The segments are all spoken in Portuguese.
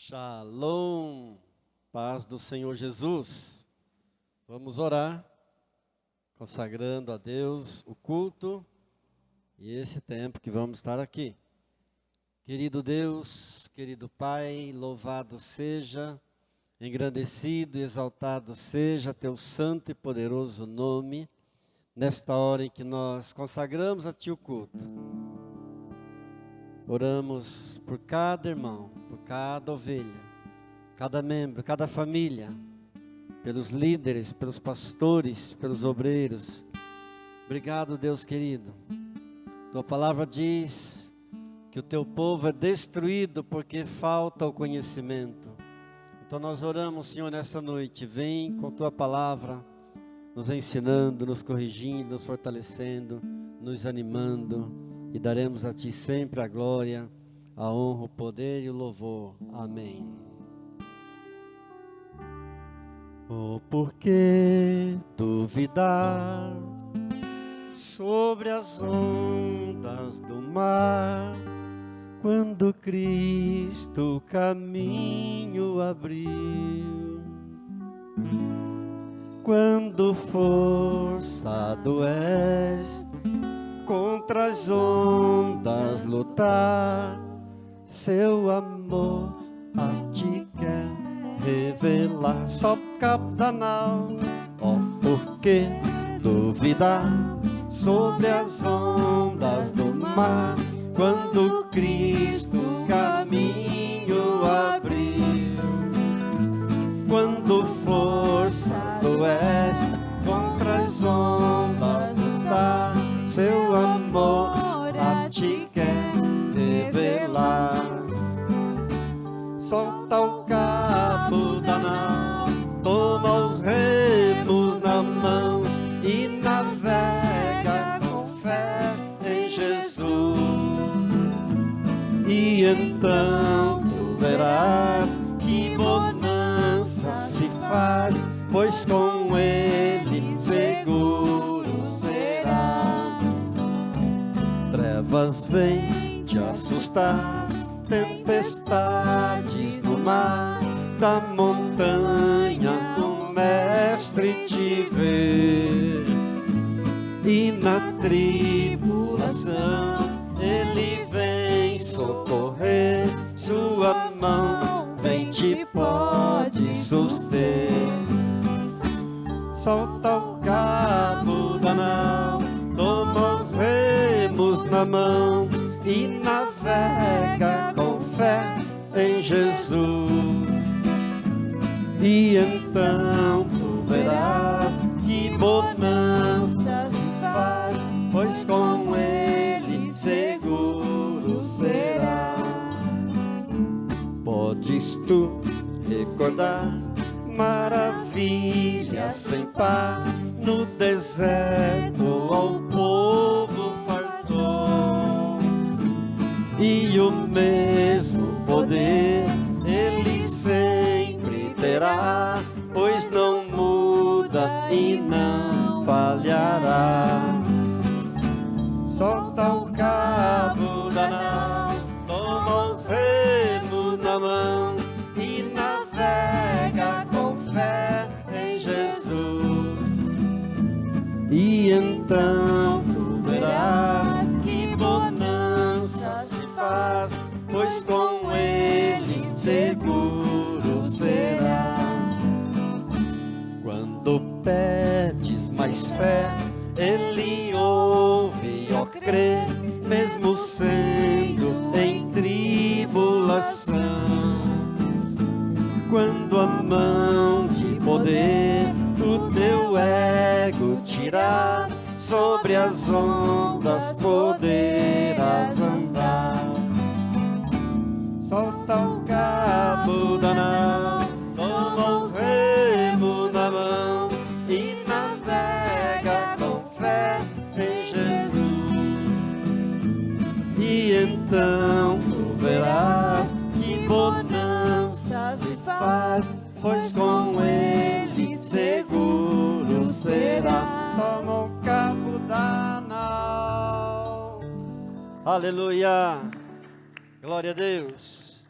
Shalom, paz do Senhor Jesus. Vamos orar, consagrando a Deus o culto e esse tempo que vamos estar aqui. Querido Deus, querido Pai, louvado seja, engrandecido e exaltado seja teu santo e poderoso nome, nesta hora em que nós consagramos a Ti o culto. Oramos por cada irmão, por cada ovelha, cada membro, cada família, pelos líderes, pelos pastores, pelos obreiros. Obrigado, Deus querido. Tua palavra diz que o teu povo é destruído porque falta o conhecimento. Então nós oramos, Senhor, nessa noite. Vem com tua palavra, nos ensinando, nos corrigindo, nos fortalecendo, nos animando. E daremos a Ti sempre a glória, a honra, o poder e o louvor. Amém. Oh, por que duvidar sobre as ondas do mar, quando Cristo o caminho abriu? Quando forçado és contra as ondas lutar, seu amor a Ti quer revelar. Só Cabanal, ó, por que duvidar sobre as ondas do mar, quando Cristo o caminho abriu? Quando forçado és contra as ondas lutar, seu amor a Ti quer revelar. Solta o cabo da nau, toma os remos na mão e navega com fé em Jesus. E então tu verás que bonança se faz, pois com Ele seguro será. Trevas vêm te assustar, tempestades no mar, da montanha o Mestre te vê. E na tribulação Ele vem socorrer, sua mão bem te pode suster. Solta o cabo da nau, toma os remos na mão e navega com fé em Jesus. E então tu verás que bonança se faz, pois com Ele seguro será. Podes tu recordar maravilhas sem par, no deserto ao povo fartou, e o mesmo poder Ele sempre terá, pois não muda e não falhará. Solta o cabo da nau, toma os remos na mão e navega com fé em Jesus. E então tu verás que bonança se faz, pois com Ele seguro será. Quando pedes mais fé, Ele ouve, ó, crê, mesmo sendo em tribulação. Quando a mão de poder o teu ego tirar, sobre as ondas poderás andar. Solta o cabo da nau, toma os remos na mão e navega com fé em Jesus. E então tu verás que bonança se faz, pois com Ele seguro será. Toma o cabo da nau. Aleluia. Glória a Deus.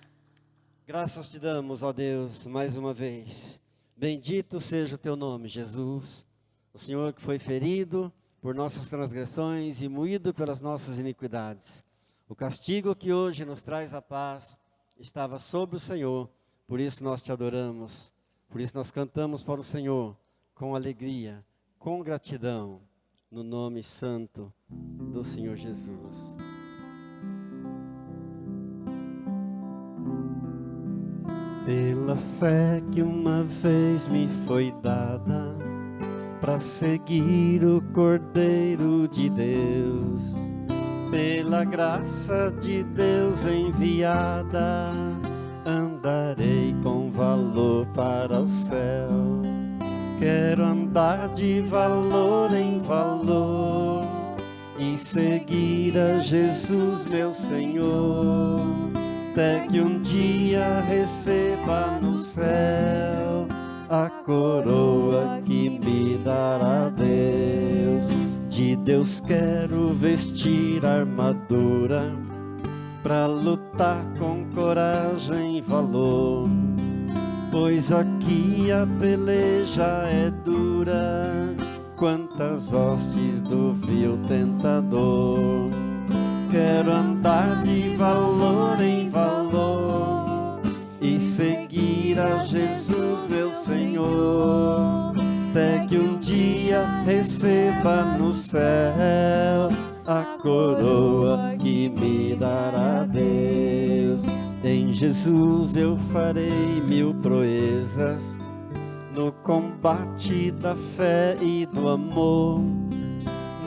Graças te damos, ó Deus, mais uma vez. Bendito seja o teu nome, Jesus. O Senhor que foi ferido por nossas transgressões e moído pelas nossas iniquidades. O castigo que hoje nos traz a paz estava sobre o Senhor. Por isso nós te adoramos. Por isso nós cantamos para o Senhor com alegria, com gratidão, no nome santo do Senhor Jesus. Pela fé que uma vez me foi dada, para seguir o Cordeiro de Deus, pela graça de Deus enviada, andarei com valor para o céu. Quero andar de valor em valor e seguir a Jesus, meu Senhor, até que um dia receba no céu a coroa que me dará Deus. De Deus quero vestir a armadura, pra lutar com coragem e valor, pois aqui a peleja é dura, quantas hostes do vil tentador. Quero andar de valor em valor e seguir a Jesus, meu Senhor, até que um dia receba no céu a coroa que me dará Deus. Em Jesus eu farei 1000 proezas, no combate da fé e do amor.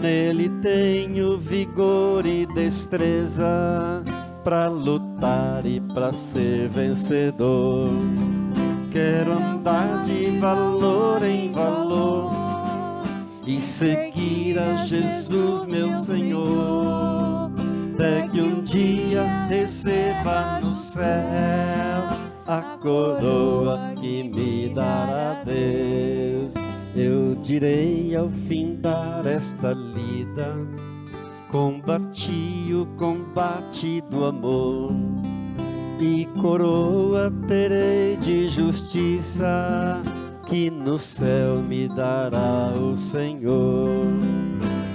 Nele tenho vigor e destreza, pra lutar e pra ser vencedor. Quero andar de valor em valor e seguir a Jesus, meu Senhor, até que um dia receba no céu a coroa que me dará Deus. Eu direi ao findar esta lida, combati o combate do amor, e coroa terei de justiça, que no céu me dará o Senhor.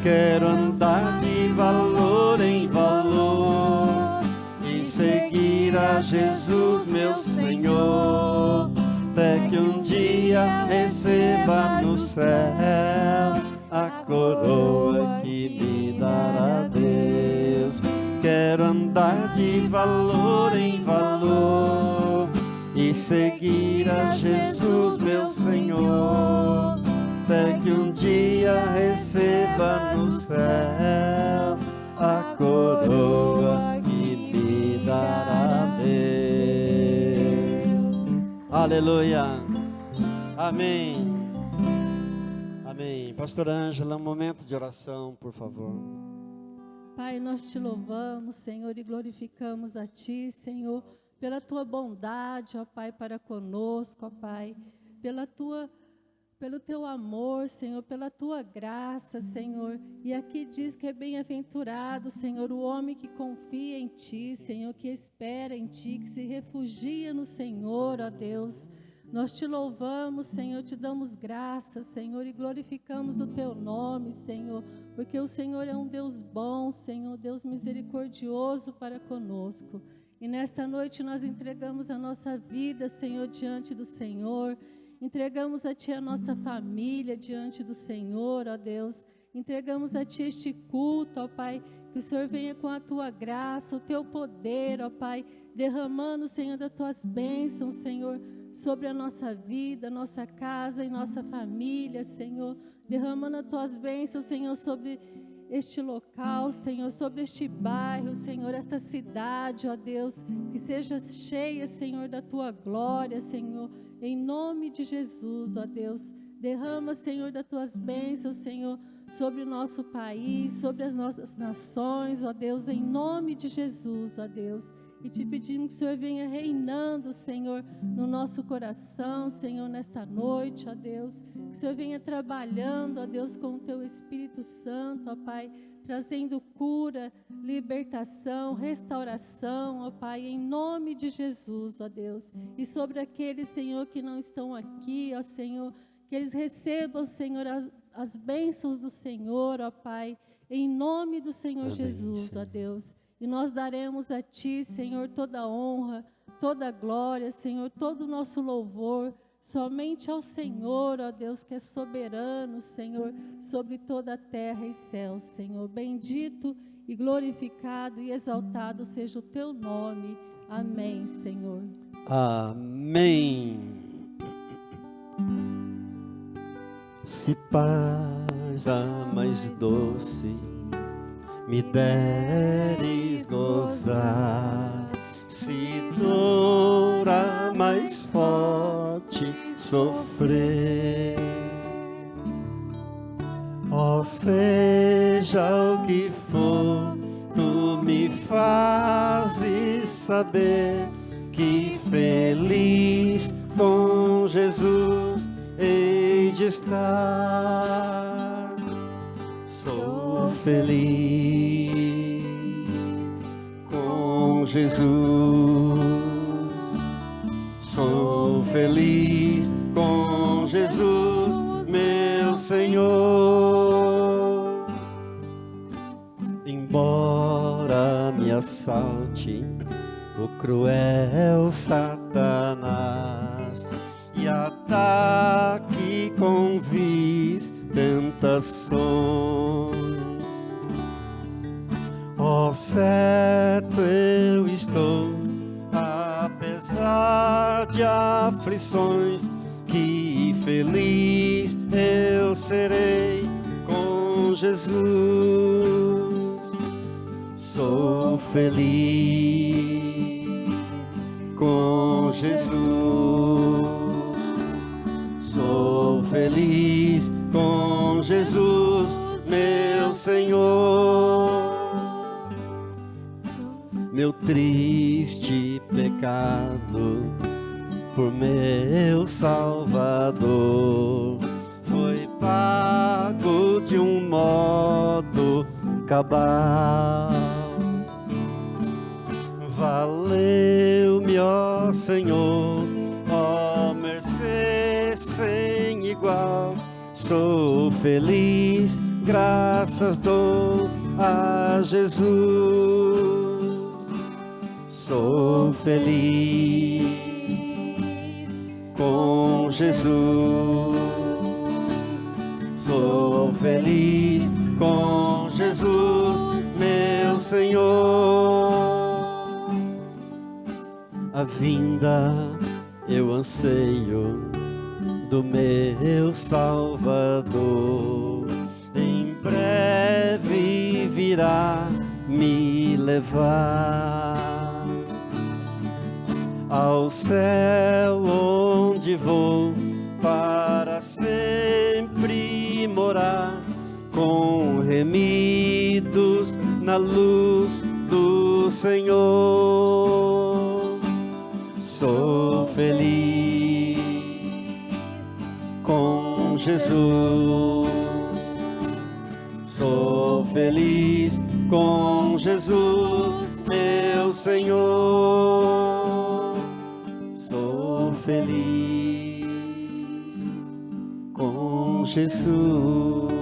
Quero andar de valor em valor e seguir a Jesus, meu Senhor, até que um dia receba no céu a coroa que me dará Deus. Quero andar de valor em valor e seguir a Jesus, meu Senhor, até que um dia receba no céu a coroa que me dará Deus. Aleluia. Amém. Amém. Pastora Ângela, um momento de oração, por favor. Pai, nós te louvamos, Senhor, e glorificamos a Ti, Senhor, pela Tua bondade, ó Pai, para conosco, ó Pai, pelo Teu amor, Senhor, pela Tua graça, Senhor. E aqui diz que é bem-aventurado, Senhor, o homem que confia em Ti, Senhor, que espera em Ti, que se refugia no Senhor, ó Deus. Nós te louvamos, Senhor, te damos graças, Senhor, e glorificamos o Teu nome, Senhor, porque o Senhor é um Deus bom, Senhor, Deus misericordioso para conosco. E nesta noite nós entregamos a nossa vida, Senhor, diante do Senhor, entregamos a Ti a nossa família diante do Senhor, ó Deus, entregamos a Ti este culto, ó Pai, que o Senhor venha com a Tua graça, o Teu poder, ó Pai, derramando, Senhor, das Tuas bênçãos, Senhor, sobre a nossa vida, nossa casa e nossa família, Senhor, derramando as Tuas bênçãos, Senhor, sobre este local, Senhor, sobre este bairro, Senhor, esta cidade, ó Deus, que seja cheia, Senhor, da Tua glória, Senhor, em nome de Jesus, ó Deus, derrama, Senhor, das Tuas bênçãos, Senhor, sobre o nosso país, sobre as nossas nações, ó Deus, em nome de Jesus, ó Deus. E te pedimos que o Senhor venha reinando, Senhor, no nosso coração, Senhor, nesta noite, ó Deus. Que o Senhor venha trabalhando, ó Deus, com o Teu Espírito Santo, ó Pai, trazendo cura, libertação, restauração, ó Pai, em nome de Jesus, ó Deus. E sobre aqueles, Senhor, que não estão aqui, ó Senhor, que eles recebam, Senhor, as bênçãos do Senhor, ó Pai, em nome do Senhor Jesus, Senhor. Ó Deus. E nós daremos a Ti, Senhor, toda a honra, toda a glória, Senhor, todo o nosso louvor, somente ao Senhor, ó Deus, que é soberano, Senhor, sobre toda a terra e céu, Senhor. Bendito e glorificado e exaltado seja o Teu nome. Amém, Senhor. Amém. Se paz a mais doce me deres gozar, se dor a mais forte sofrer, ó seja o que for, tu me fazes saber que feliz com Jesus hei de estar. Sou feliz com Jesus, sou feliz com Jesus, meu Senhor. Embora me assalte o cruel Satanás e ataque com vis tentações, ó certo eu estou, apesar de aflições, que feliz eu serei com Jesus. Sou feliz com Jesus, sou feliz com Jesus, meu Senhor. Meu triste pecado por meu Salvador foi pago de um modo cabal. Valeu-me, ó Senhor, ó mercê sem igual. Sou feliz, graças dou a Jesus. Sou feliz com Jesus. Sou feliz com Jesus, meu Senhor. A vinda eu anseio do meu Salvador, em breve virá me levar ao céu onde vou para sempre morar, com remidos na luz do Senhor. Sou feliz com Jesus, sou feliz com Jesus, meu Senhor. Sou feliz com Jesus,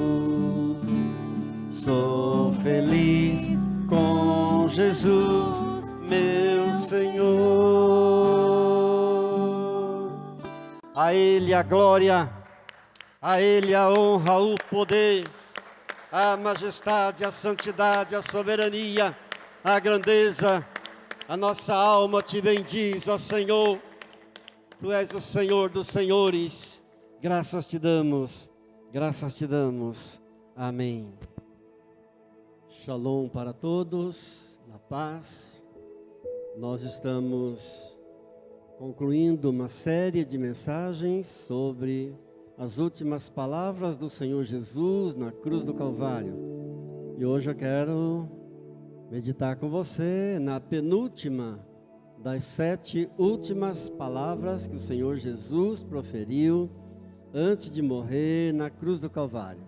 sou feliz com Jesus, meu Senhor. A Ele a glória, a Ele a honra, o poder, a majestade, a santidade, a soberania, a grandeza. A nossa alma te bendiz, ó Senhor. Tu és o Senhor dos senhores. Graças te damos, graças te damos. Amém. Shalom para todos, na paz. Nós estamos concluindo uma série de mensagens sobre as últimas palavras do Senhor Jesus na cruz do Calvário. E hoje eu quero meditar com você na penúltima das 7 últimas palavras que o Senhor Jesus proferiu antes de morrer na cruz do Calvário.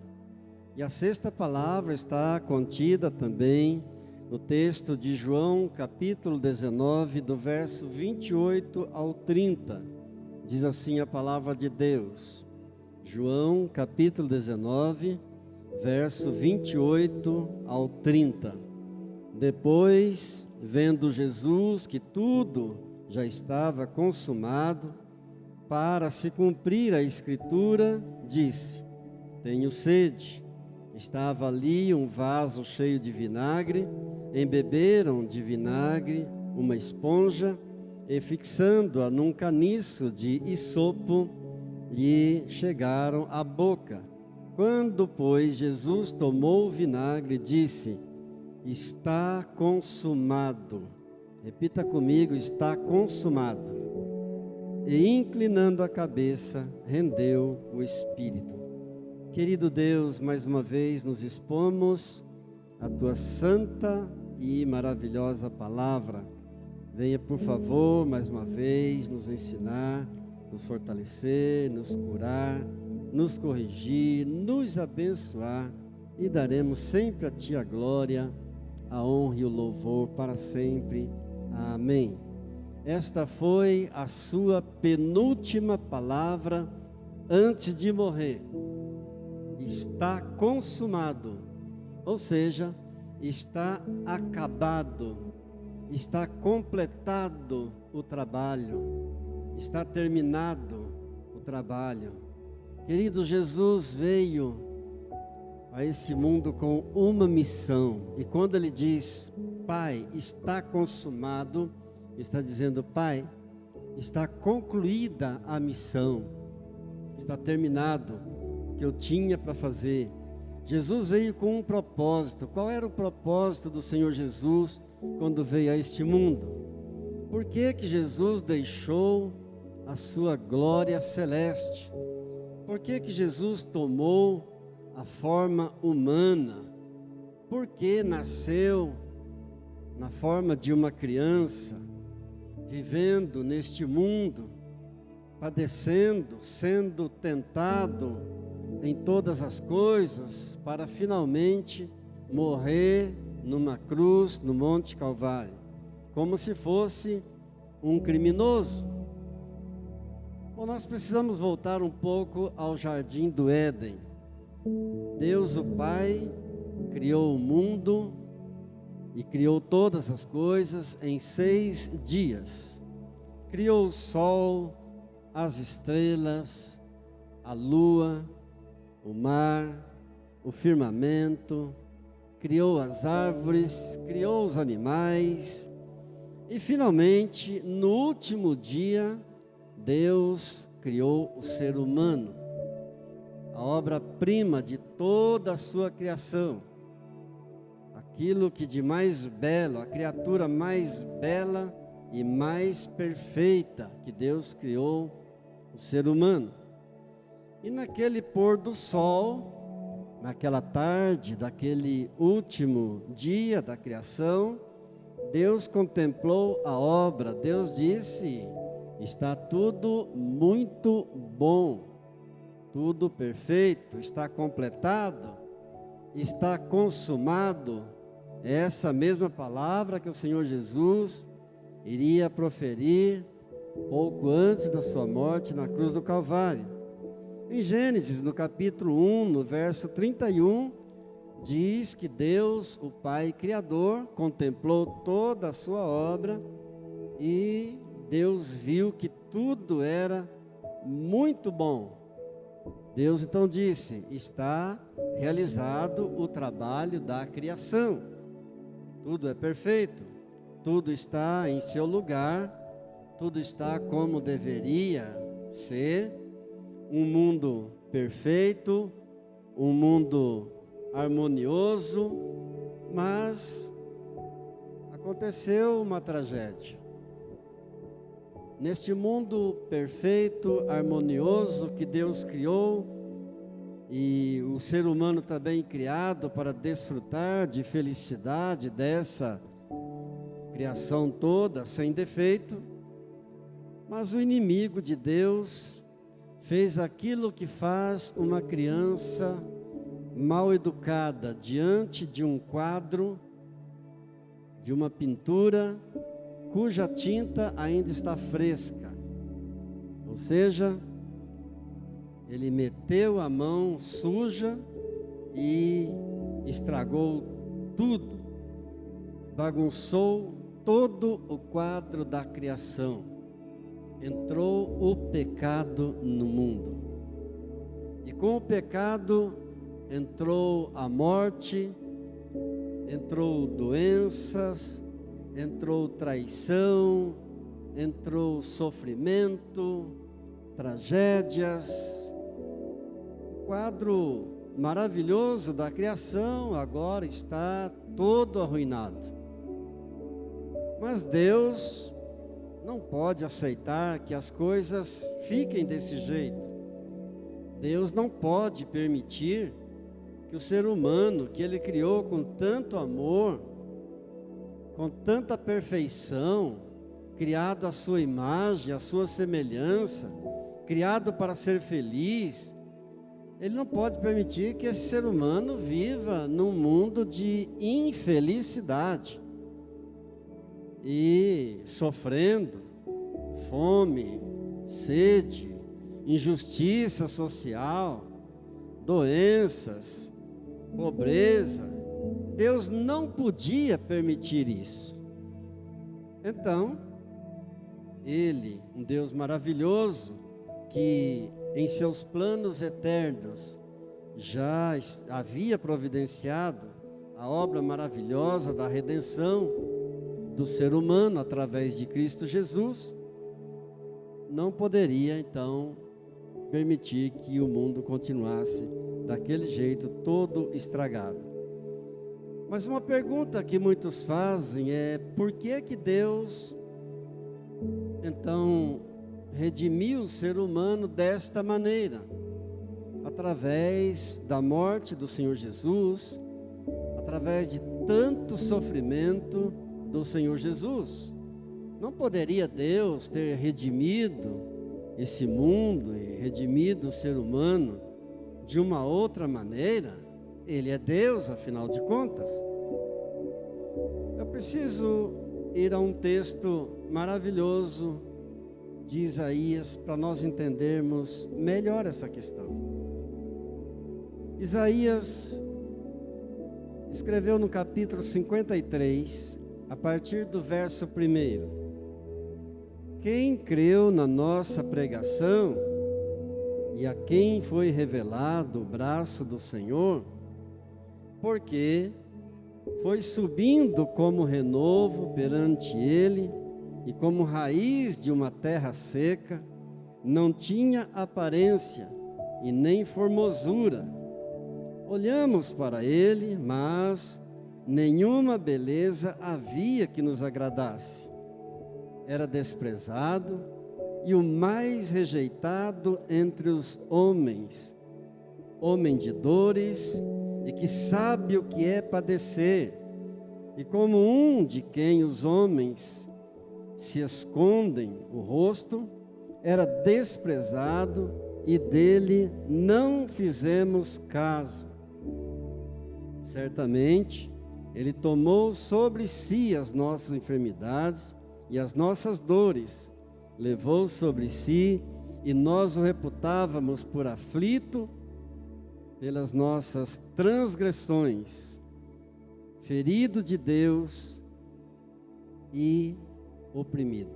E a sexta palavra está contida também no texto de João, capítulo 19, do verso 28 ao 30. Diz assim a palavra de Deus. João, capítulo 19, verso 28 ao 30. Depois, vendo Jesus que tudo já estava consumado, para se cumprir a Escritura, disse: tenho sede. Estava ali um vaso cheio de vinagre, embeberam de vinagre uma esponja e, fixando-a num caniço de isopo, lhe chegaram à boca. Quando, pois, Jesus tomou o vinagre, disse: está consumado. Repita comigo: está consumado. E, inclinando a cabeça, rendeu o espírito. Querido Deus, mais uma vez nos expomos a tua santa e maravilhosa palavra. Venha, por favor, mais uma vez nos ensinar, nos fortalecer, nos curar, nos corrigir, nos abençoar, e daremos sempre a ti a glória, a honra e o louvor para sempre. Amém. Esta foi a sua penúltima palavra antes de morrer. Está consumado, ou seja, está acabado, está completado o trabalho, está terminado o trabalho. Querido, Jesus veio a esse mundo com uma missão, e quando ele diz: Pai, está consumado, está dizendo: Pai, está concluída a missão, está terminado que eu tinha para fazer. Jesus veio com um propósito. Qual era o propósito do Senhor Jesus quando veio a este mundo? Por que que Jesus deixou a sua glória celeste? Por que que Jesus tomou a forma humana? Por que nasceu na forma de uma criança, vivendo neste mundo, padecendo, sendo tentado em todas as coisas, para finalmente morrer numa cruz no Monte Calvário, como se fosse um criminoso? Bom, nós precisamos voltar um pouco ao jardim do Éden. Deus, o Pai, criou o mundo e criou todas as coisas em 6 dias. Criou o sol, as estrelas, a lua, o mar, o firmamento, criou as árvores, criou os animais, e finalmente, no último dia, Deus criou o ser humano, a obra-prima de toda a sua criação, aquilo que de mais belo, a criatura mais bela e mais perfeita que Deus criou, o ser humano. E naquele pôr do sol, naquela tarde, daquele último dia da criação, Deus contemplou a obra. Deus disse: está tudo muito bom, tudo perfeito, está completado, está consumado. Essa mesma palavra que o Senhor Jesus iria proferir pouco antes da sua morte na cruz do Calvário. Em Gênesis, no capítulo 1, no verso 31, diz que Deus, o Pai Criador, contemplou toda a sua obra e Deus viu que tudo era muito bom. Deus então disse: está realizado o trabalho da criação. Tudo é perfeito, tudo está em seu lugar, tudo está como deveria ser. Um mundo perfeito, um mundo harmonioso, mas aconteceu uma tragédia. Neste mundo perfeito, harmonioso que Deus criou, e o ser humano também criado para desfrutar de felicidade dessa criação toda, sem defeito, mas o inimigo de Deus fez aquilo que faz uma criança mal educada diante de um quadro, de uma pintura, cuja tinta ainda está fresca. Ou seja, ele meteu a mão suja e estragou tudo, bagunçou todo o quadro da criação. Entrou o pecado no mundo. E com o pecado entrou a morte, entrou doenças, entrou traição, entrou sofrimento, tragédias. O quadro maravilhoso da criação agora está todo arruinado. Mas Deus não pode aceitar que as coisas fiquem desse jeito. Deus não pode permitir que o ser humano, que Ele criou com tanto amor, com tanta perfeição, criado à sua imagem, à sua semelhança, criado para ser feliz, Ele não pode permitir que esse ser humano viva num mundo de infelicidade e sofrendo fome, sede, injustiça social, doenças, pobreza. Deus não podia permitir isso. Então, Ele, um Deus maravilhoso, que em seus planos eternos já havia providenciado a obra maravilhosa da redenção do ser humano através de Cristo Jesus, não poderia então permitir que o mundo continuasse daquele jeito, todo estragado. Mas uma pergunta que muitos fazem é: por que que Deus então redimiu o ser humano desta maneira? Através da morte do Senhor Jesus, através de tanto sofrimento do Senhor Jesus. Não poderia Deus ter redimido esse mundo e redimido o ser humano de uma outra maneira? Ele é Deus, afinal de contas. Eu preciso ir a um texto maravilhoso de Isaías para nós entendermos melhor essa questão. Isaías escreveu no capítulo 53, a partir do verso 1. Quem creu na nossa pregação e a quem foi revelado o braço do Senhor, porque foi subindo como renovo perante Ele, e como raiz de uma terra seca, não tinha aparência e nem formosura. Olhamos para Ele, mas nenhuma beleza havia que nos agradasse. Era desprezado e o mais rejeitado entre os homens, homem de dores e que sabe o que é padecer, e como um de quem os homens se escondem o rosto, era desprezado e dele não fizemos caso. Certamente, Ele tomou sobre si as nossas enfermidades e as nossas dores, levou sobre si, e nós o reputávamos por aflito, pelas nossas transgressões, ferido de Deus e oprimido.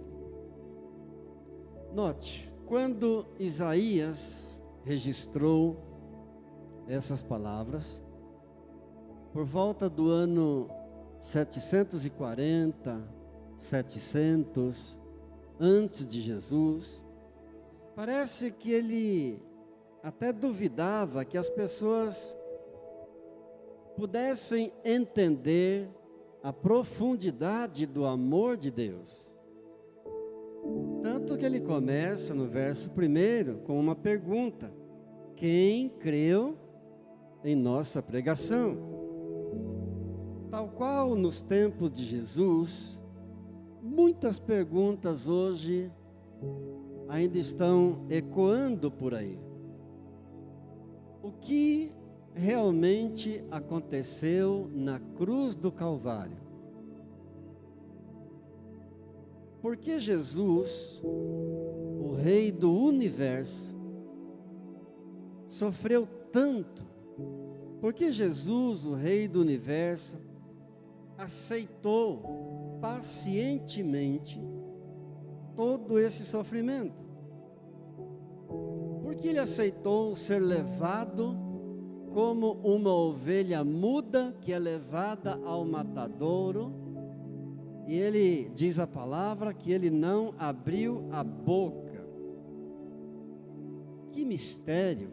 Note, quando Isaías registrou essas palavras, por volta do ano 740, 700, antes de Jesus, parece que ele até duvidava que as pessoas pudessem entender a profundidade do amor de Deus. Tanto que ele começa no verso 1 com uma pergunta: quem creu em nossa pregação? Tal qual nos tempos de Jesus, muitas perguntas hoje ainda estão ecoando por aí. O que realmente aconteceu na cruz do Calvário. Porque Jesus, o Rei do Universo, sofreu tanto? Porque Jesus, o Rei do Universo, aceitou pacientemente todo esse sofrimento? Porque ele aceitou ser levado como uma ovelha muda que é levada ao matadouro, e ele diz a palavra que ele não abriu a boca. Que mistério!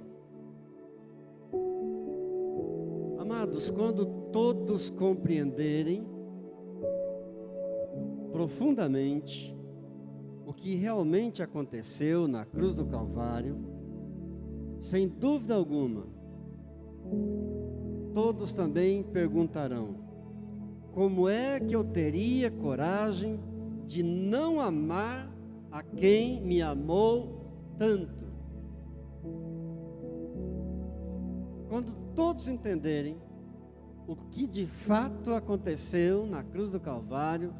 Amados, quando todos compreenderem profundamente o que realmente aconteceu na cruz do Calvário, sem dúvida alguma, todos também perguntarão: como é que eu teria coragem de não amar a quem me amou tanto? Quando todos entenderem o que de fato aconteceu na cruz do Calvário,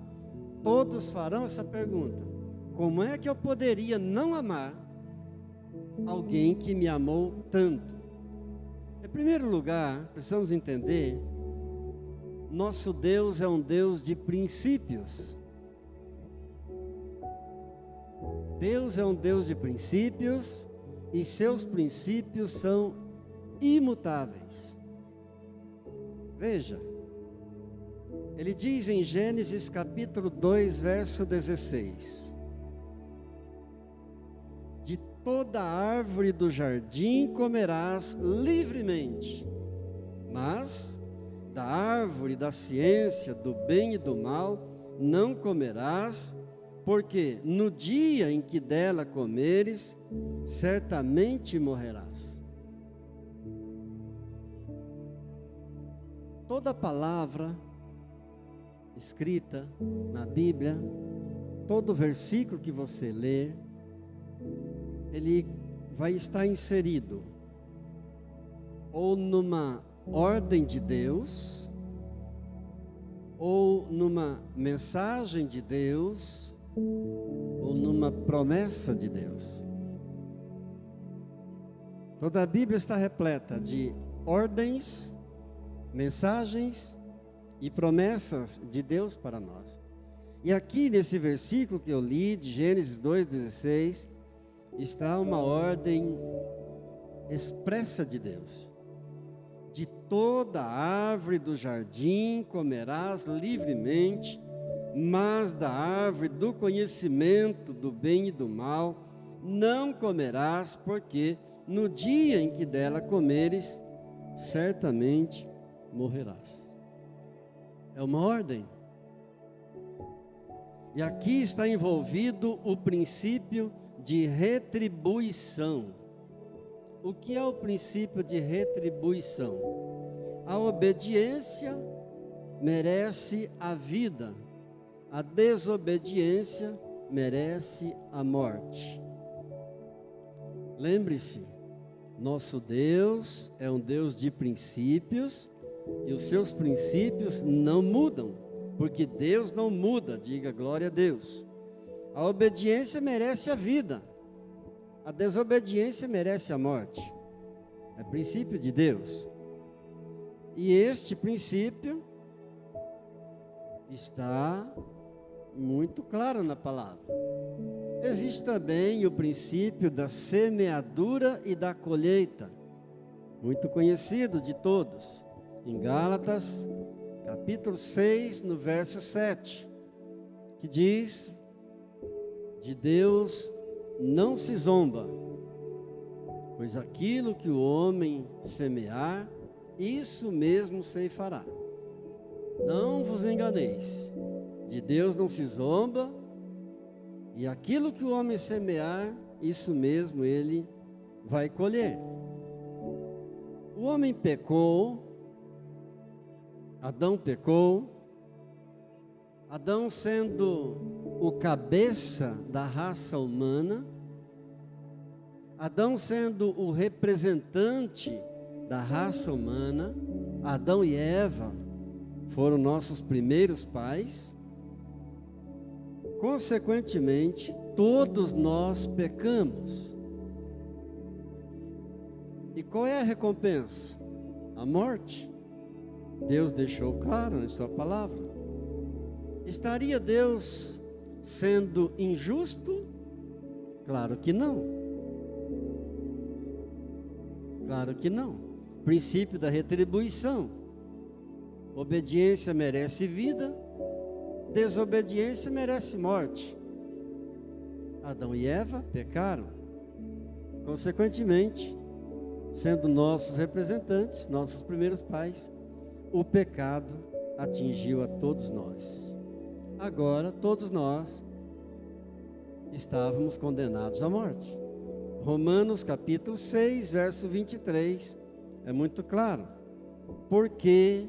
todos farão essa pergunta: como é que eu poderia não amar alguém que me amou tanto? Em primeiro lugar, precisamos entender, nosso Deus é um Deus de princípios. Deus é um Deus de princípios e seus princípios são imutáveis. Veja, ele diz em Gênesis capítulo 2, verso 16: de toda árvore do jardim comerás livremente, mas da árvore da ciência do bem e do mal não comerás, porque no dia em que dela comeres, certamente morrerás. Toda palavra escrita na Bíblia, todo versículo que você ler, ele vai estar inserido ou numa ordem de Deus, ou numa mensagem de Deus, ou numa promessa de Deus. Toda a Bíblia está repleta de ordens, mensagens e promessas de Deus para nós. E aqui nesse versículo que eu li, de Gênesis 2,16, está uma ordem expressa de Deus: de toda árvore do jardim comerás livremente, mas da árvore do conhecimento do bem e do mal não comerás, porque no dia em que dela comeres, certamente morrerás. É uma ordem. E aqui está envolvido o princípio de retribuição. O que é o princípio de retribuição? A obediência merece a vida, a desobediência merece a morte. Lembre-se, nosso Deus é um Deus de princípios, e os seus princípios não mudam, porque Deus não muda, diga glória a Deus. A obediência merece a vida, a desobediência merece a morte. É princípio de Deus. E este princípio está muito claro na palavra. Existe também o princípio da semeadura e da colheita, muito conhecido de todos. Em Gálatas, capítulo 6, no verso 7, que diz: de Deus não se zomba, pois aquilo que o homem semear, isso mesmo ceifará. Não vos enganeis, de Deus não se zomba, e aquilo que o homem semear, isso mesmo ele vai colher. O homem pecou, Adão pecou, Adão sendo o cabeça da raça humana, Adão sendo o representante da raça humana, Adão e Eva foram nossos primeiros pais. Consequentemente, todos nós pecamos. E qual é a recompensa? A morte. Deus deixou claro em sua palavra. Estaria Deus sendo injusto? Claro que não. Claro que não. Princípio da retribuição. Obediência merece vida, desobediência merece morte. Adão e Eva pecaram. Consequentemente, sendo nossos representantes, nossos primeiros pais, o pecado atingiu a todos nós. Agora, todos nós estávamos condenados à morte. Romanos capítulo 6, verso 23, é muito claro. Porque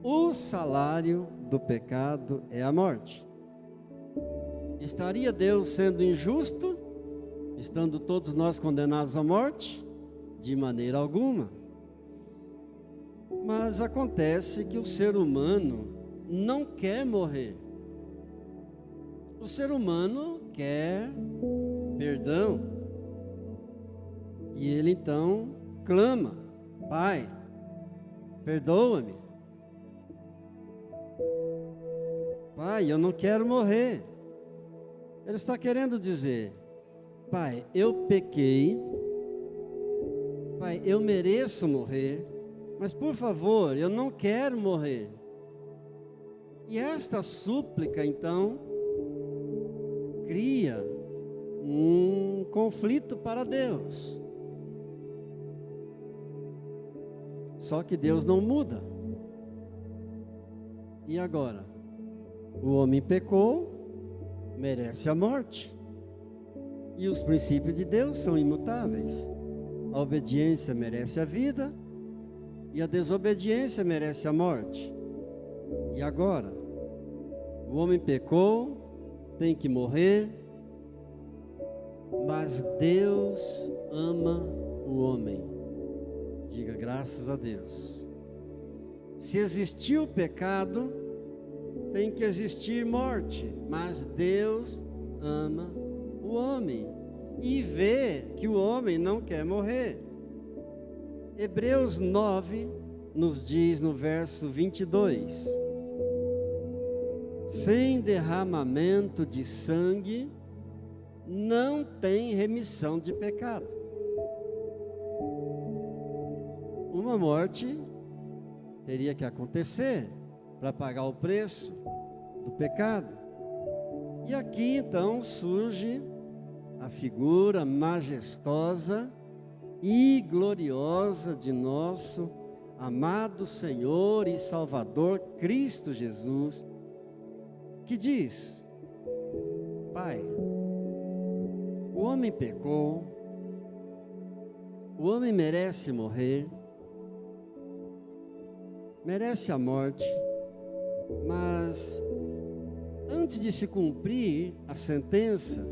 o salário do pecado é a morte. Estaria Deus sendo injusto, estando todos nós condenados à morte? De maneira alguma. Mas acontece que o ser humano não quer morrer. O ser humano quer perdão. E ele então clama: Pai, perdoa-me. Pai, eu não quero morrer. Ele está querendo dizer: Pai, eu pequei. Pai, eu mereço morrer. Mas por favor, eu não quero morrer. E esta súplica então cria um conflito para Deus. Só que Deus não muda. E agora? O homem pecou, merece a morte. E os princípios de Deus são imutáveis. A obediência merece a vida e a desobediência merece a morte. E agora? O homem pecou, tem que morrer, mas Deus ama o homem. Diga graças a Deus. Se existiu pecado, tem que existir morte, mas Deus ama o homem e vê que o homem não quer morrer. Hebreus 9 nos diz no verso 22: sem derramamento de sangue não tem remissão de pecado. Uma morte teria que acontecer para pagar o preço do pecado. E aqui então surge a figura majestosa e gloriosa de nosso amado Senhor e Salvador Cristo Jesus, que diz: Pai, o homem pecou, o homem merece morrer, merece a morte, mas antes de se cumprir a sentença,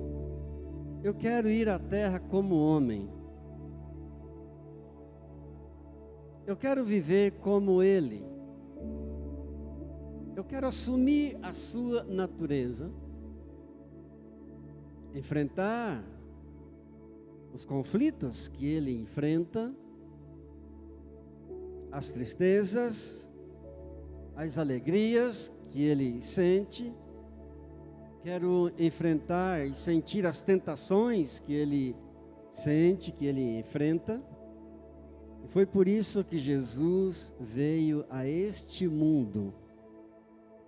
eu quero ir à terra como homem. Eu quero viver como Ele. Eu quero assumir a sua natureza, enfrentar os conflitos que Ele enfrenta, as tristezas, as alegrias que Ele sente. Quero enfrentar e sentir as tentações que Ele sente, que Ele enfrenta. E foi por isso que Jesus veio a este mundo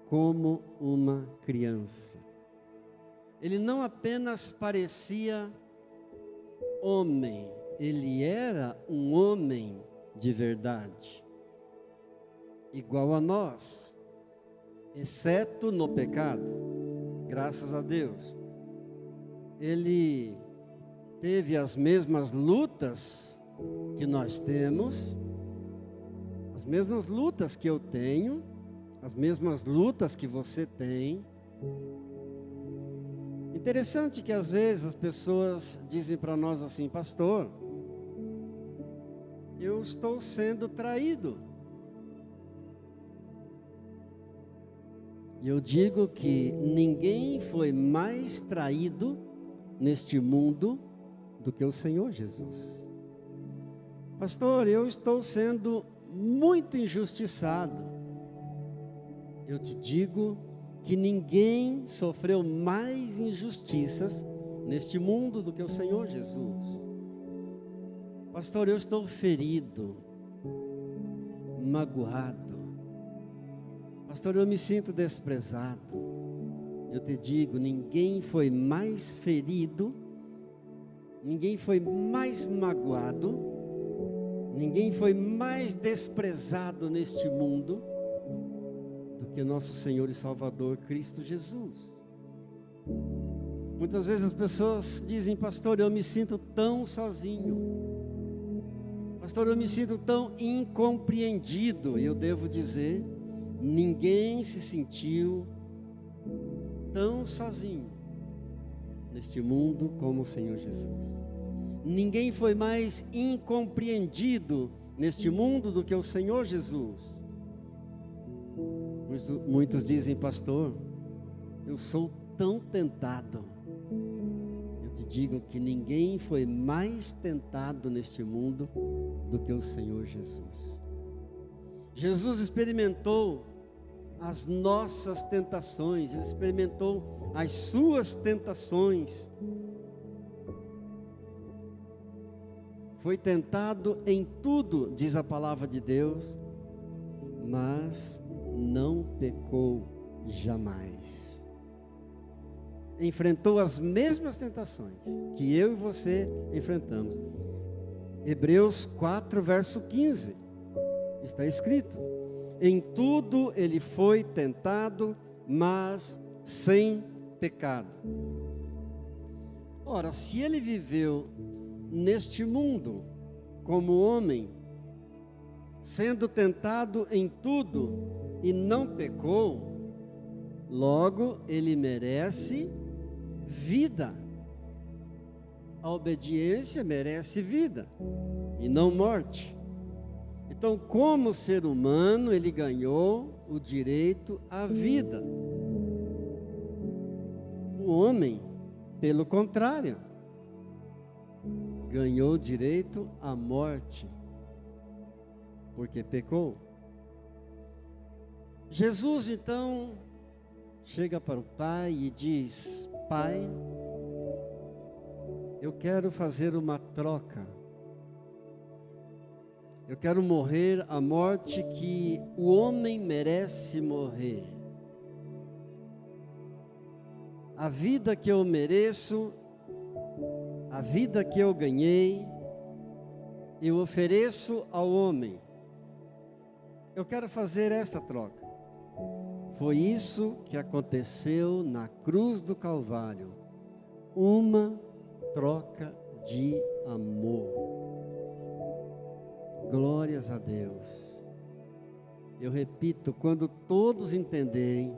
como uma criança. Ele não apenas parecia homem, ele era um homem de verdade, igual a nós, exceto no pecado. Graças a Deus. Ele teve as mesmas lutas que nós temos, as mesmas lutas que eu tenho, as mesmas lutas que você tem. Interessante que às vezes as pessoas dizem para nós assim: pastor, eu estou sendo traído. E eu digo que ninguém foi mais traído neste mundo do que o Senhor Jesus. Pastor, eu estou sendo muito injustiçado. Eu te digo que ninguém sofreu mais injustiças neste mundo do que o Senhor Jesus. Pastor, eu estou ferido, magoado. Pastor, eu me sinto desprezado. Eu te digo, ninguém foi mais ferido, ninguém foi mais magoado, ninguém foi mais desprezado neste mundo do que nosso Senhor e Salvador Cristo Jesus. Muitas vezes as pessoas dizem, pastor, eu me sinto tão sozinho. Pastor, eu me sinto tão incompreendido. E eu devo dizer, ninguém se sentiu tão sozinho neste mundo como o Senhor Jesus. Ninguém foi mais incompreendido neste mundo do que o Senhor Jesus. Muitos dizem, pastor, eu sou tão tentado. Eu te digo que ninguém foi mais tentado neste mundo do que o Senhor Jesus. Jesus experimentou as nossas tentações, Ele experimentou as suas tentações. Foi tentado em tudo, diz a palavra de Deus, mas não pecou jamais. Enfrentou as mesmas tentações que eu e você enfrentamos. Hebreus 4, verso 15, está escrito: em tudo ele foi tentado, mas sem pecado. Ora, se ele viveu neste mundo como homem, sendo tentado em tudo e não pecou, logo ele merece vida. A obediência merece vida e não morte. Então, como ser humano, ele ganhou o direito à vida. O homem, pelo contrário, ganhou o direito à morte, porque pecou. Jesus, então, chega para o Pai e diz: Pai, eu quero fazer uma troca. Eu quero morrer a morte que o homem merece morrer. A vida que eu mereço, a vida que eu ganhei, eu ofereço ao homem. Eu quero fazer essa troca. Foi isso que aconteceu na cruz do Calvário. Uma troca de amor. Glórias a Deus. Eu repito, quando todos entenderem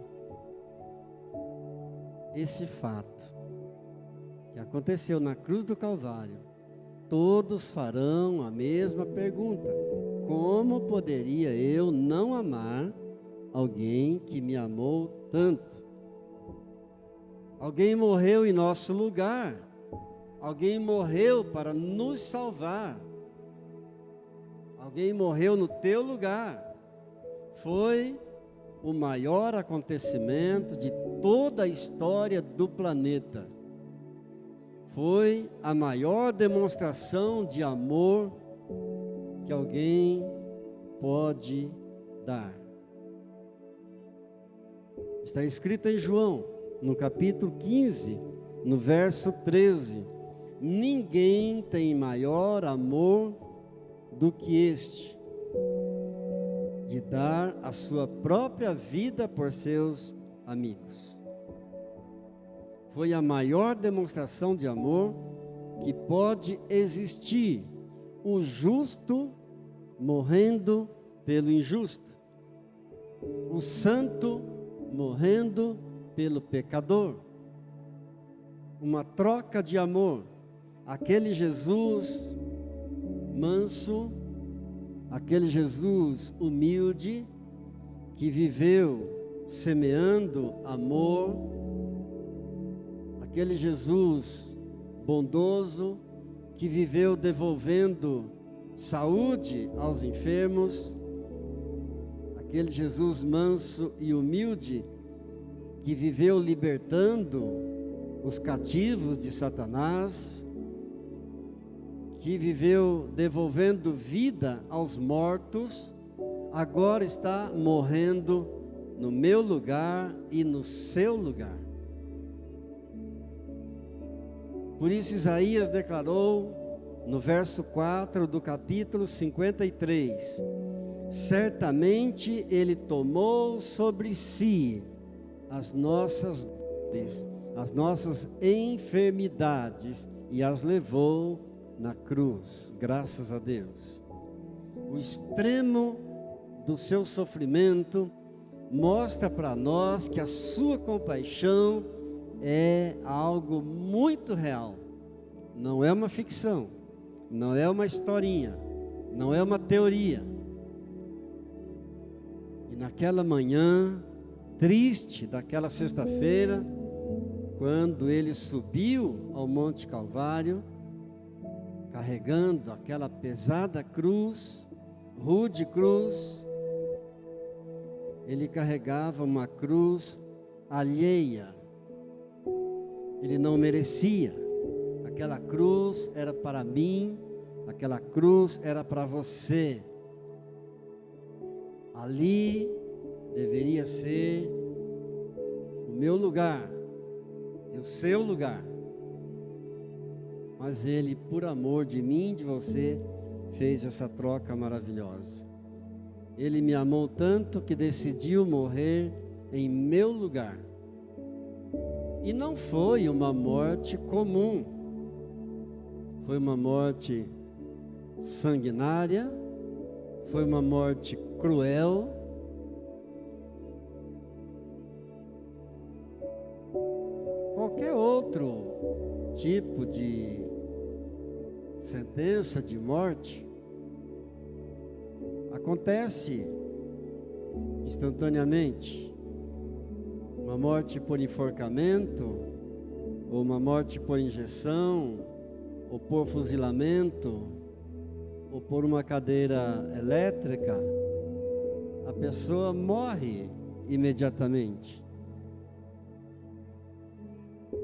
esse fato que aconteceu na cruz do Calvário, todos farão a mesma pergunta: como poderia eu não amar alguém que me amou tanto? Alguém morreu em nosso lugar, alguém morreu para nos salvar, alguém morreu no teu lugar. Foi o maior acontecimento de toda a história do planeta. Foi a maior demonstração de amor que alguém pode dar. Está escrito em João, no capítulo 15, no verso 13: ninguém tem maior amor do que este, de dar a sua própria vida por seus amigos. Foi a maior demonstração de amor que pode existir, o justo morrendo pelo injusto, o santo morrendo pelo pecador. Uma troca de amor. Aquele Jesus manso, aquele Jesus humilde que viveu semeando amor, aquele Jesus bondoso que viveu devolvendo saúde aos enfermos, aquele Jesus manso e humilde que viveu libertando os cativos de Satanás, que viveu devolvendo vida aos mortos, agora está morrendo no meu lugar e no seu lugar. Por isso Isaías declarou no verso 4 do capítulo 53, certamente ele tomou sobre si as nossas dores, as nossas enfermidades e as levou na cruz, graças a Deus. O extremo do seu sofrimento mostra para nós que a sua compaixão é algo muito real, não é uma ficção, não é uma historinha, não é uma teoria. E naquela manhã triste daquela sexta-feira, quando ele subiu ao Monte Calvário, carregando aquela pesada cruz, rude cruz, ele carregava uma cruz alheia, ele não merecia. Aquela cruz era para mim, aquela cruz era para você. Ali deveria ser o meu lugar e o seu lugar. Mas ele, por amor de mim e de você, fez essa troca maravilhosa. Ele me amou tanto que decidiu morrer em meu lugar. E não foi uma morte comum. Foi uma morte sanguinária, foi uma morte cruel. Qualquer outro tipo de sentença de morte acontece instantaneamente. Uma morte por enforcamento, ou uma morte por injeção, ou por fuzilamento, ou por uma cadeira elétrica, a pessoa morre imediatamente.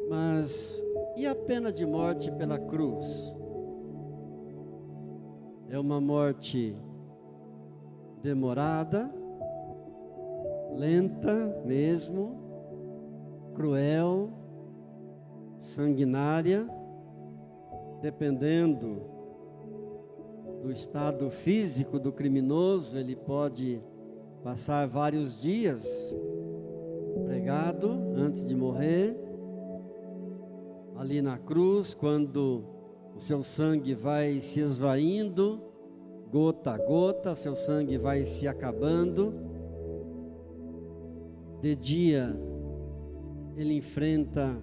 Mas e a pena de morte pela cruz? É uma morte demorada, lenta mesmo, cruel, sanguinária, dependendo do estado físico do criminoso, ele pode passar vários dias pregado antes de morrer, ali na cruz, quando o seu sangue vai se esvaindo, gota a gota, seu sangue vai se acabando. De dia, ele enfrenta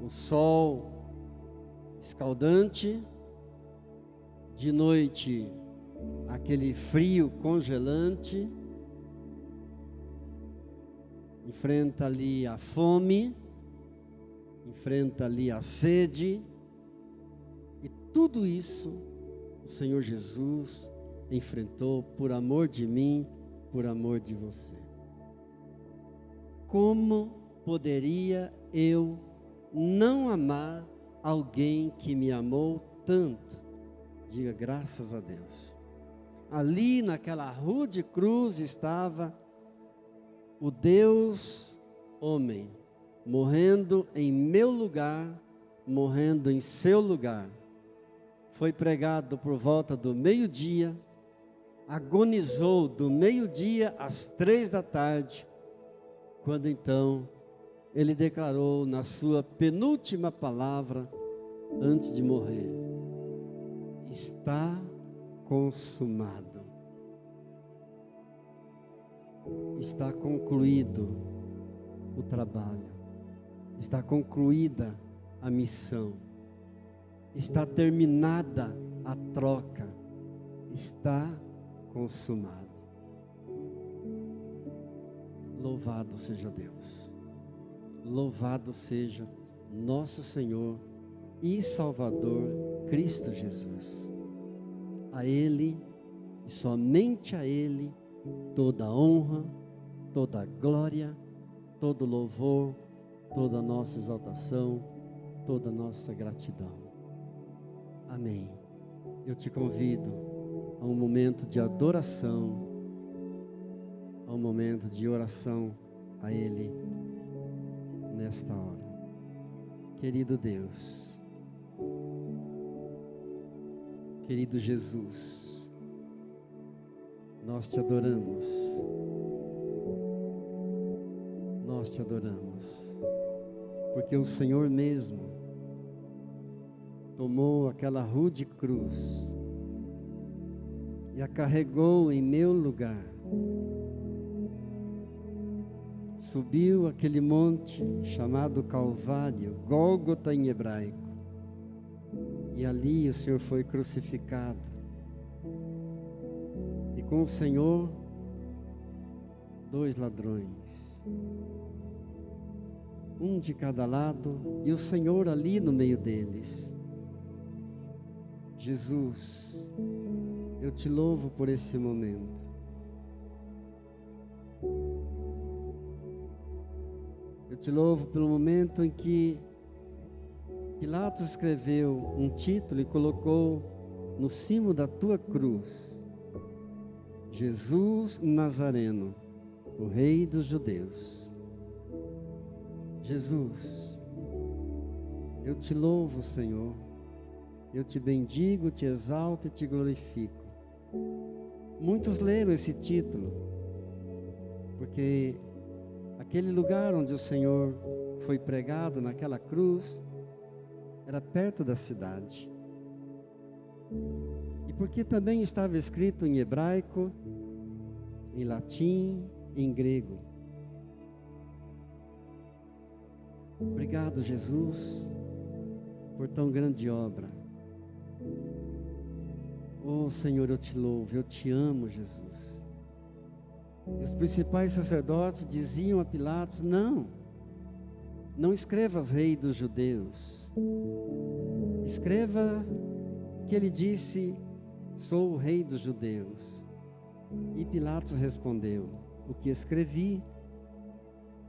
o sol escaldante, de noite, aquele frio congelante, enfrenta ali a fome, enfrenta ali a sede, e tudo isso o Senhor Jesus enfrentou por amor de mim, por amor de você. Como poderia eu não amar alguém que me amou tanto? Diga graças a Deus. Ali naquela rude cruz estava o Deus homem, morrendo em meu lugar, morrendo em seu lugar. Foi pregado por volta do meio-dia, agonizou do meio-dia às 3 da tarde, quando então ele declarou na sua penúltima palavra, antes de morrer: está consumado. Está concluído o trabalho. Está concluída a missão. Está terminada a troca. Está consumado. Louvado seja Deus. Louvado seja nosso Senhor e Salvador Cristo Jesus. A Ele e somente a Ele toda a honra, toda a glória, todo o louvor, toda a nossa exaltação, toda a nossa gratidão. Amém. Eu te convido a um momento de adoração, a um momento de oração a Ele nesta hora. Querido Deus, querido Jesus, nós te adoramos, porque o Senhor mesmo tomou aquela rude cruz e a carregou em meu lugar. Subiu aquele monte chamado Calvário, Gólgota em hebraico, e ali o Senhor foi crucificado. E com o Senhor, 2 ladrões, um de cada lado, e o Senhor ali no meio deles. Jesus, eu te louvo por esse momento. Eu te louvo pelo momento em que Pilatos escreveu um título e colocou no cimo da tua cruz: Jesus Nazareno, o Rei dos Judeus. Jesus, eu te louvo, Senhor. Eu te bendigo, te exalto e te glorifico. Muitos leram esse título porque aquele lugar onde o Senhor foi pregado naquela cruz era perto da cidade. E porque também estava escrito em hebraico, em latim e em grego. Obrigado, Jesus, por tão grande obra. Oh, Senhor, eu te louvo, eu te amo, Jesus. E os principais sacerdotes diziam a Pilatos: não escrevas Rei dos Judeus. Escreva que ele disse: sou o Rei dos Judeus. E Pilatos respondeu: o que escrevi,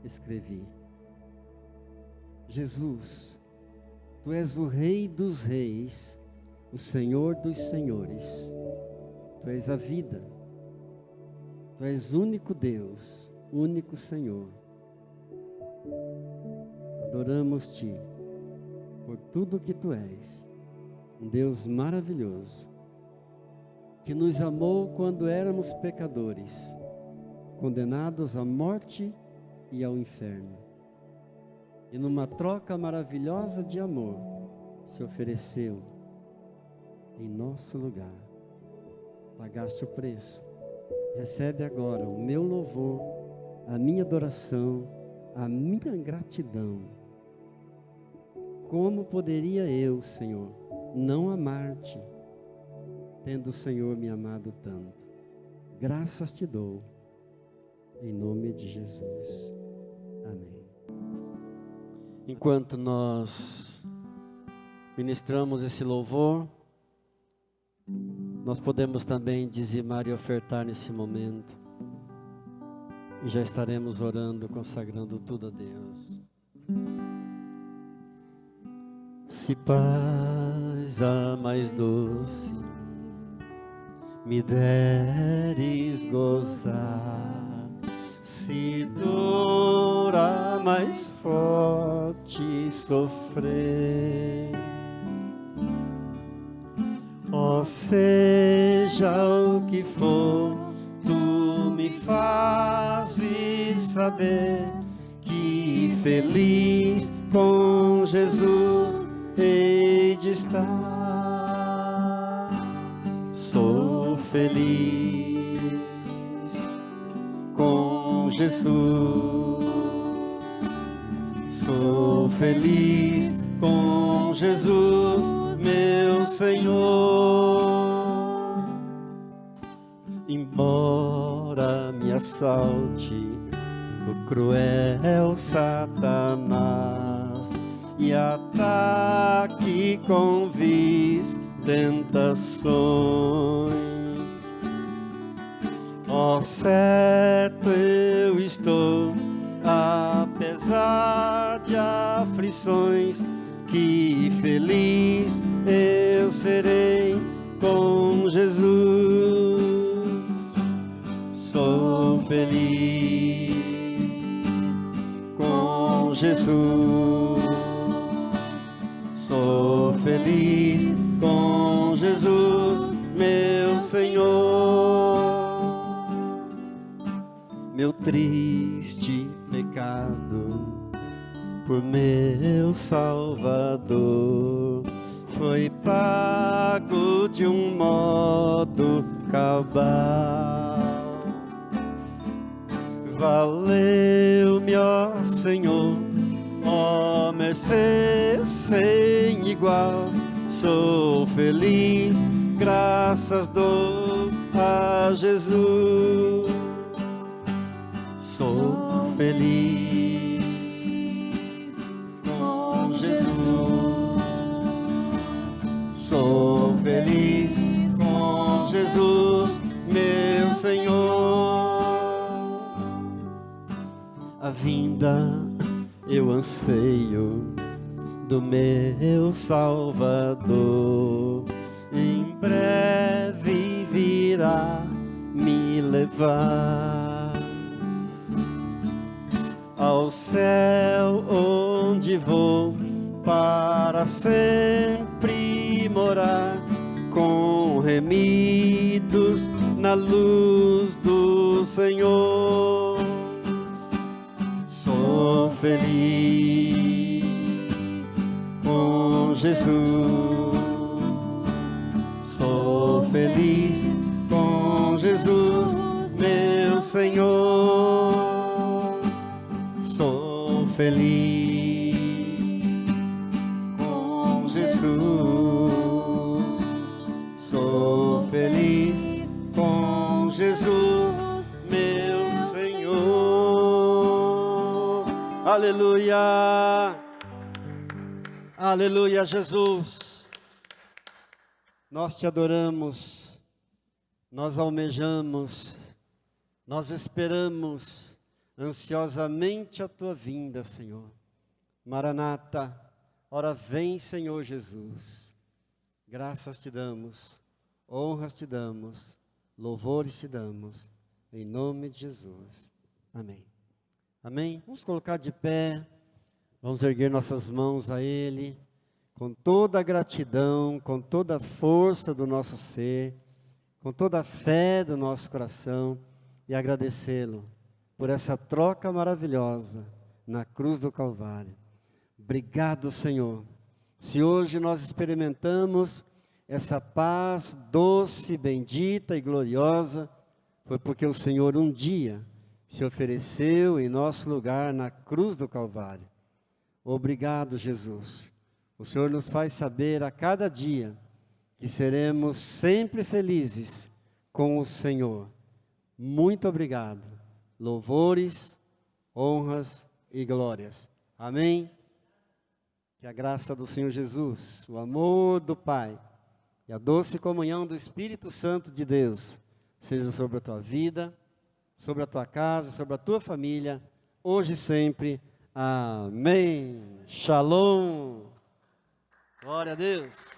escrevi. Jesus, tu és o Rei dos Reis, o Senhor dos Senhores. Tu és a vida. Tu és único Deus, único Senhor. Adoramos-te por tudo que tu és, um Deus maravilhoso, que nos amou quando éramos pecadores, condenados à morte e ao inferno. E numa troca maravilhosa de amor, se ofereceu em nosso lugar. Pagaste o preço. Recebe agora o meu louvor, a minha adoração, a minha gratidão. Como poderia eu, Senhor, não amar-te, tendo o Senhor me amado tanto? Graças te dou, em nome de Jesus. Amém. Enquanto nós ministramos esse louvor, nós podemos também dizimar e ofertar nesse momento. E já estaremos orando, consagrando tudo a Deus. Se paz a mais doce me deres gozar, se dor a mais forte sofrer, ó seja o que for, tu me fazes saber que feliz com Jesus hei de estar. Sou feliz com Jesus. Sou feliz com Jesus, meu Senhor. assalte o cruel Satanás e ataque com vis tentações. Ó, certo eu estou, apesar de aflições, que feliz eu serei com Jesus. Sou feliz com Jesus. Sou feliz com Jesus, meu Senhor. Meu triste pecado por meu Salvador foi pago de um modo cabal. Valeu-me, ó Senhor, ó mercê sem igual. Sou feliz, graças dou a Jesus. Sou feliz com Jesus. Sou feliz com Jesus, meu Senhor. A vinda eu anseio do meu Salvador. Em breve virá me levar ao céu, onde vou para sempre morar, com remidos na luz do Senhor. Sou feliz com Jesus. Sou feliz com Jesus, meu Senhor. Sou feliz com Jesus. Sou feliz com Jesus, meu Senhor. Aleluia. Aleluia, Jesus. Nós te adoramos, nós almejamos, nós esperamos ansiosamente a tua vinda, Senhor. Maranata, ora vem, Senhor Jesus. Graças te damos, honras te damos, louvores te damos, em nome de Jesus. Amém. Amém? Vamos colocar de pé, vamos erguer nossas mãos a Ele, com toda a gratidão, com toda a força do nosso ser, com toda a fé do nosso coração, e agradecê-lo por essa troca maravilhosa na cruz do Calvário. Obrigado, Senhor. Se hoje nós experimentamos essa paz doce, bendita e gloriosa, foi porque o Senhor um dia se ofereceu em nosso lugar na cruz do Calvário. Obrigado, Jesus. O Senhor nos faz saber a cada dia que seremos sempre felizes com o Senhor. Muito obrigado. Louvores, honras e glórias. Amém? Que a graça do Senhor Jesus, o amor do Pai e a doce comunhão do Espírito Santo de Deus seja sobre a tua vida, sobre a tua casa, sobre a tua família, hoje e sempre. Amém. Shalom. Glória a Deus.